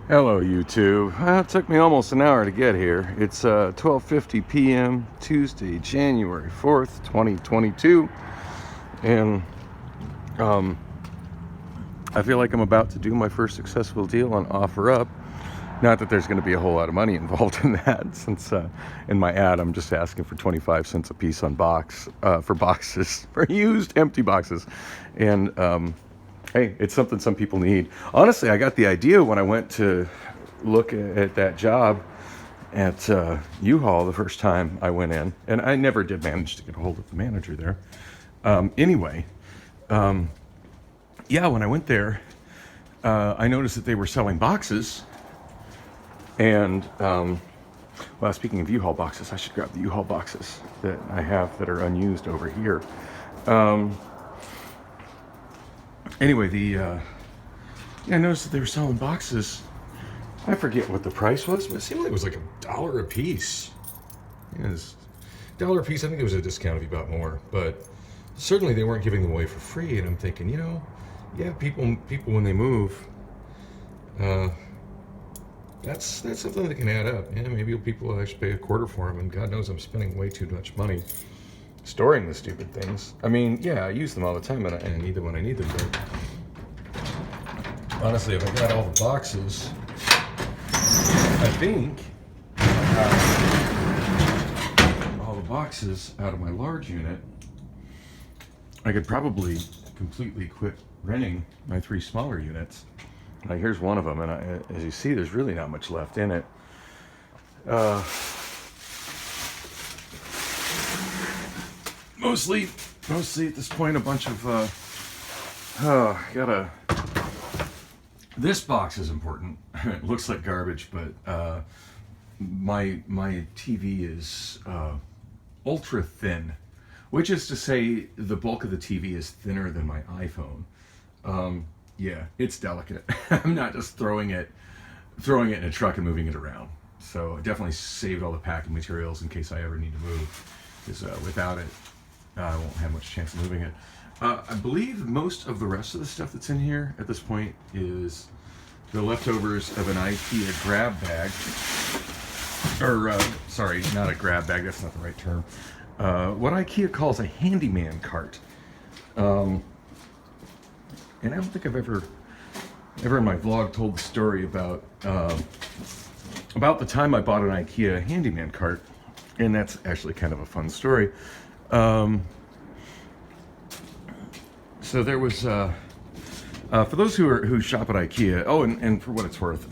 Hello YouTube. Well, it took me almost an hour to get here. It's 12:50 p.m. Tuesday, January 4th, 2022. And I feel like I'm about to do my first successful deal on OfferUp. Not that there's going to be a whole lot of money involved in that, since in my ad I'm just asking for 25 cents a piece on for boxes, for used empty boxes. And hey, it's something some people need. Honestly, I got the idea when I went to look at that job at U-Haul the first time I went in, and I never did manage to get a hold of the manager there. Anyway, yeah, when I went there, I noticed that they were selling boxes. And, well, speaking of U-Haul boxes, I should grab the U-Haul boxes that I have that are unused over here. Anyway, yeah, I noticed that they were selling boxes. I forget what the price was, but it seemed like it was like $1 a piece. Yeah, it was $1 a piece. I think there was a discount if you bought more, but certainly they weren't giving them away for free. And I'm thinking, yeah, people when they move, that's something that can add up. Yeah, maybe people will actually pay a quarter for them, and God knows I'm spending way too much money storing the stupid things. I mean, yeah, I use them all the time, and I need them when I need them, but honestly, if I got all the boxes, I think all the boxes out of my large unit, I could probably completely quit renting my 3 smaller units. Like, here's one of them, and as you see, there's really not much left in it. Mostly at this point, a bunch of, this box is important. It looks like garbage, but, my TV is, ultra thin, which is to say the bulk of the TV is thinner than my iPhone. Yeah, it's delicate. I'm not just throwing it in a truck and moving it around. So I definitely saved all the packing materials in case I ever need to move, because without it, I won't have much chance of moving it. I believe most of the rest of the stuff that's in here at this point is the leftovers of an IKEA grab bag. Or, sorry, not a grab bag, that's not the right term. What IKEA calls a handyman cart. And I don't think I've ever in my vlog told the story about the time I bought an IKEA handyman cart, and that's actually kind of a fun story. So there was, for those who shop at IKEA, oh, and for what it's worth,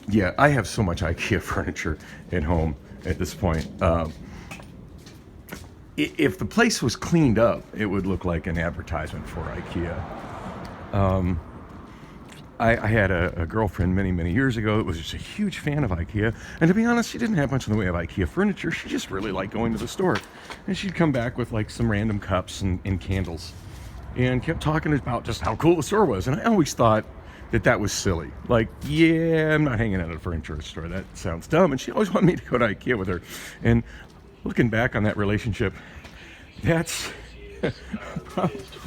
yeah, I have so much IKEA furniture at home at this point. If the place was cleaned up, it would look like an advertisement for IKEA. I had a girlfriend many years ago that was just a huge fan of IKEA, and to be honest, she didn't have much in the way of IKEA furniture. She just really liked going to the store, and she'd come back with like some random cups and candles, and kept talking about just how cool the store was. And I always thought that was silly. Like, yeah, I'm not hanging out at a furniture store. That sounds dumb. And she always wanted me to go to IKEA with her. And looking back on that relationship, that's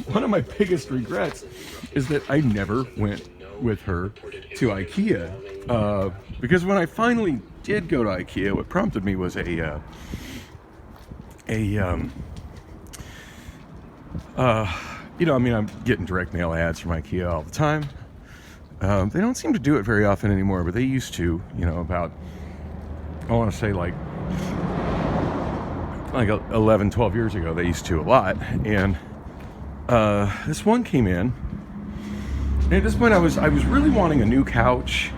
one of my biggest regrets, is that I never went with her to IKEA, because when I finally did go to IKEA, what prompted me was I'm getting direct mail ads from IKEA all the time. They don't seem to do it very often anymore, but they used to, about, I want to say like 11, 12 years ago, they used to a lot. And this one came in, and at this point I was really wanting a new couch,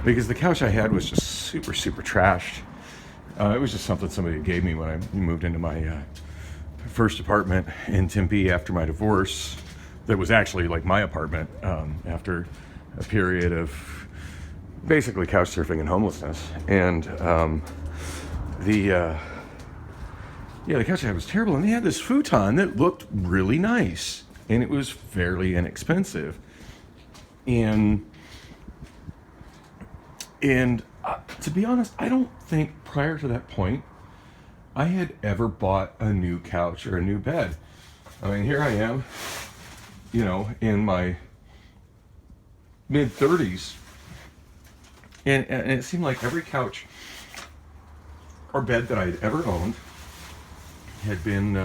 because the couch I had was just super trashed. It was just something somebody gave me when I moved into my first apartment in Tempe after my divorce. That was actually like my apartment after a period of basically couch surfing and homelessness. And the couch I had was terrible, and they had this futon that looked really nice, and it was fairly inexpensive. And to be honest, I don't think prior to that point I had ever bought a new couch or a new bed. I mean, here I am, in my mid-30s, and it seemed like every couch or bed that I'd ever owned had been.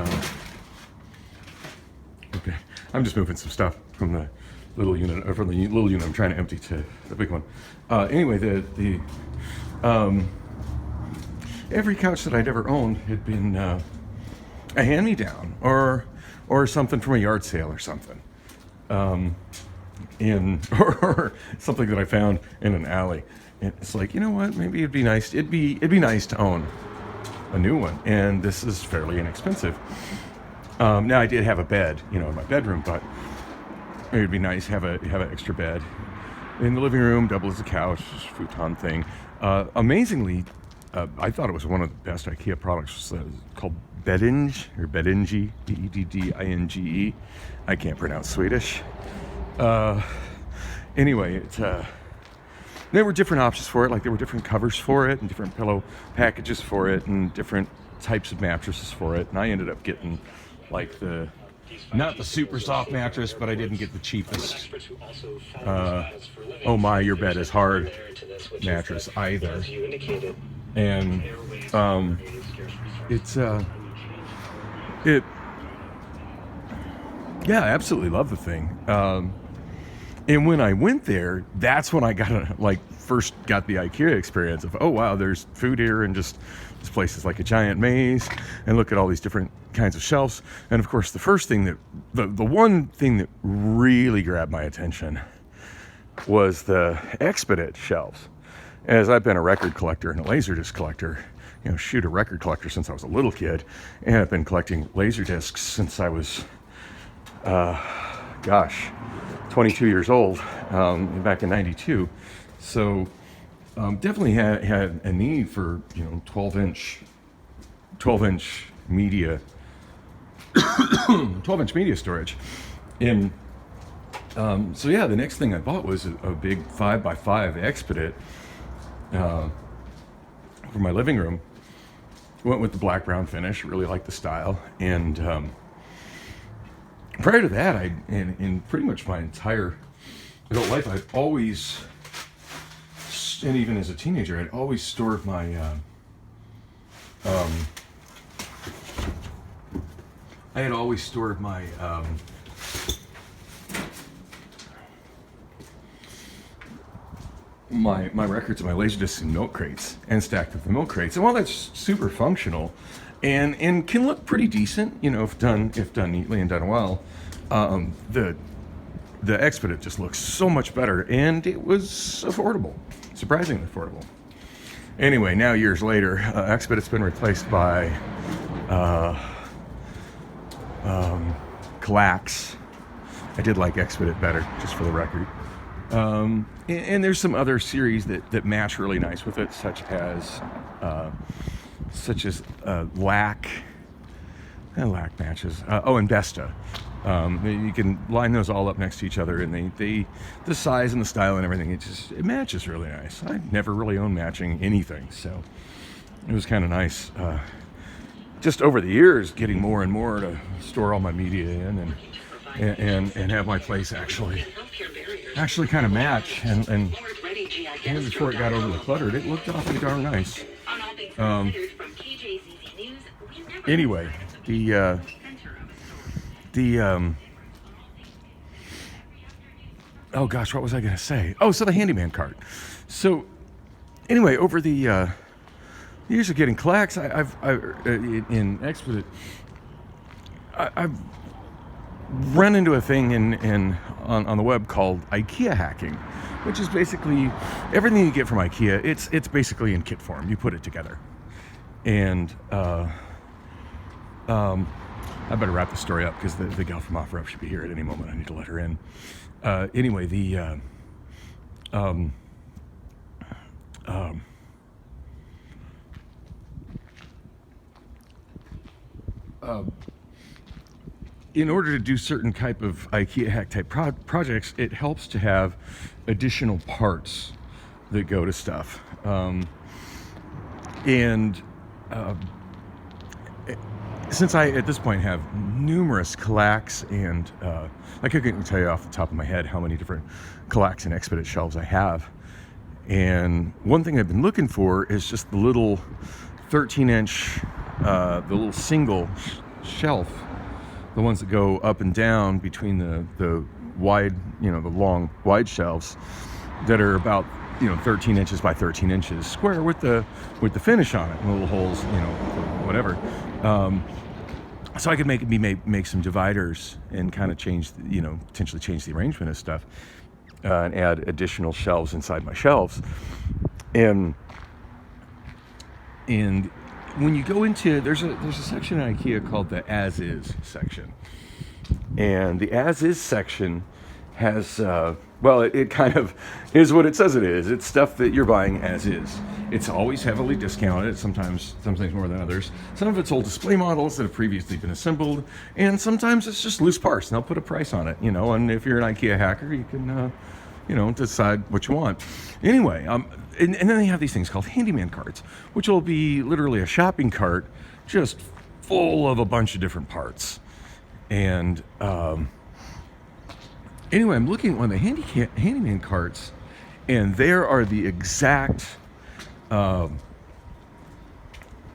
Okay, I'm just moving some stuff from the little unit, or from the little unit I'm trying to empty to the big one. Anyway, the every couch that I'd ever owned had been a hand-me-down or something from a yard sale or something, or something that I found in an alley. And it's like, you know what? Maybe it'd be nice. It'd be nice to own a new one, and this is fairly inexpensive. Now I did have a bed, in my bedroom, but it'd be nice to have an extra bed in the living room, double as a couch, futon thing. Amazingly, I thought it was one of the best IKEA products. Called Beddinge, or Beddinge, Beddinge. I can't pronounce Swedish. Anyway, there were different options for it. Like, there were different covers for it, and different pillow packages for it, and different types of mattresses for it. And I ended up getting like not the super soft mattress, but I didn't get the cheapest oh my, your bed is hard mattress either. And yeah, I absolutely love the thing. And when I went there, that's when I first got the IKEA experience of, oh wow, there's food here, and just this place is like a giant maze, and look at all these different kinds of shelves. And of course, the one thing that really grabbed my attention was the Expedit shelves. As I've been a record collector and a Laserdisc collector, a record collector since I was a little kid, and I've been collecting Laserdiscs since I was, 22 years old, back in '92. So definitely had a need for 12-inch media, 12-inch media storage. And so yeah, the next thing I bought was a big 5x5 Expedit for my living room. Went with the black brown finish. Really liked the style. And prior to that, in pretty much my entire adult life, I've always, and even as a teenager, I'd always stored my my records and my Laserdiscs in milk crates, and stacked up the milk crates. And while that's super functional and can look pretty decent, if done neatly and done well, the Expedit just looks so much better, and it was affordable, surprisingly affordable. Anyway, now years later, Expedit's been replaced by Kallax. I did like Expedit better, just for the record. And there's some other series that match really nice with it, such as Lac matches. And Besta. You can line those all up next to each other, and the size and the style and everything, it matches really nice. I never really owned matching anything, so it was kind of nice. Just over the years, getting more and more to store all my media in, and have my place actually kind of match, and before it got overly cluttered, it looked awfully darn nice. Anyway, oh gosh, what was I going to say? Oh, so the handyman cart. So anyway, over the years of getting Kallax, I've in Expedit, I've run into a thing on the web called IKEA hacking, which is basically everything you get from IKEA. It's basically in kit form. You put it together, and I better wrap the story up because the gal from OfferUp should be here at any moment. I need to let her in. Anyway, in order to do certain type of IKEA hack type projects, it helps to have additional parts that go to stuff. Since I, at this point, have numerous Kallax and, I couldn't tell you off the top of my head how many different Kallax and Expedit shelves I have. And one thing I've been looking for is just the little 13-inch, the little single shelf, the ones that go up and down between the wide, the long wide shelves that are about 13 inches by 13 inches square with the finish on it, and little holes, whatever. So I could make some dividers and kind of change, potentially change the arrangement of stuff, and add additional shelves inside my shelves. And when you go into, there's a section in IKEA called the as is section, and the as is section has it kind of is what it says it is. It's stuff that you're buying as is. It's always heavily discounted, sometimes some things more than others. Some of it's old display models that have previously been assembled, and sometimes it's just loose parts, and they'll put a price on it, and if you're an IKEA hacker, you can decide what you want. Anyway, and then they have these things called handyman carts, which will be literally a shopping cart just full of a bunch of different parts. And anyway, I'm looking at one of the handyman carts, and there are the exact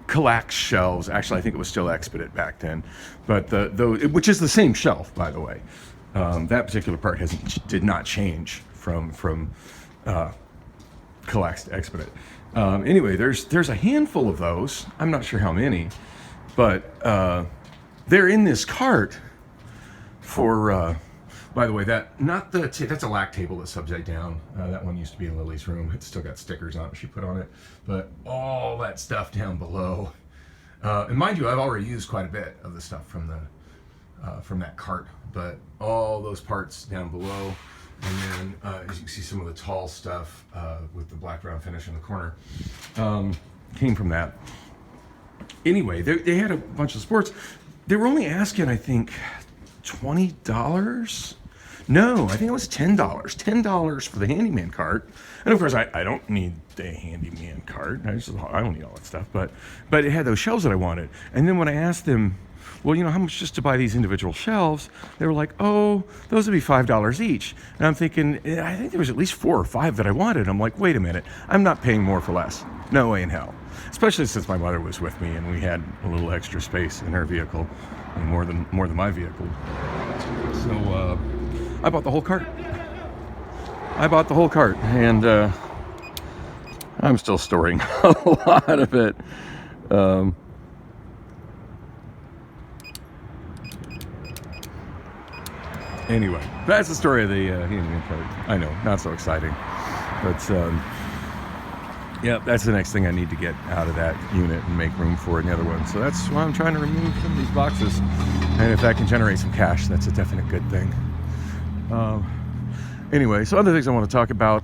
Coax shelves. Actually, I think it was still Expedit back then, but which is the same shelf, by the way. That particular part did not change from Coax to Expedit. Anyway, there's a handful of those. I'm not sure how many, but they're in this cart for. By the way, that's a lac table that's upside down. That one used to be in Lily's room. It's still got stickers on it she put on it, but all that stuff down below. And mind you, I've already used quite a bit of the stuff from that cart, but all those parts down below, and then as you can see, some of the tall stuff with the black brown finish in the corner came from that. Anyway, they had a bunch of sports. They were only asking, I think, $20. No, I think it was $10. $10 for the handyman cart. And of course, I don't need the handyman cart. I don't need all that stuff. But it had those shelves that I wanted. And then when I asked them, well, how much just to buy these individual shelves? They were like, oh, those would be $5 each. And I'm thinking, I think there was at least 4 or 5 that I wanted. I'm like, wait a minute, I'm not paying more for less. No way in hell. Especially since my mother was with me and we had a little extra space in her vehicle, and more than my vehicle. So I bought the whole cart. And I'm still storing a lot of it. Anyway, that's the story of the handyman cart. I know, not so exciting, but yeah, that's the next thing I need to get out of that unit and make room for in the other one. So that's why I'm trying to remove some of these boxes, and if that can generate some cash, that's a definite good thing. Anyway, so other things I want to talk about,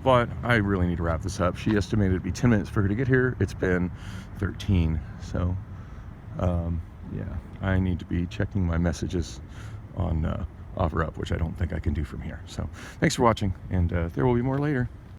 but I really need to wrap this up. She estimated it'd be 10 minutes for her to get here. It's been 13, so yeah, I need to be checking my messages on OfferUp, which I don't think I can do from here. So thanks for watching, and there will be more later.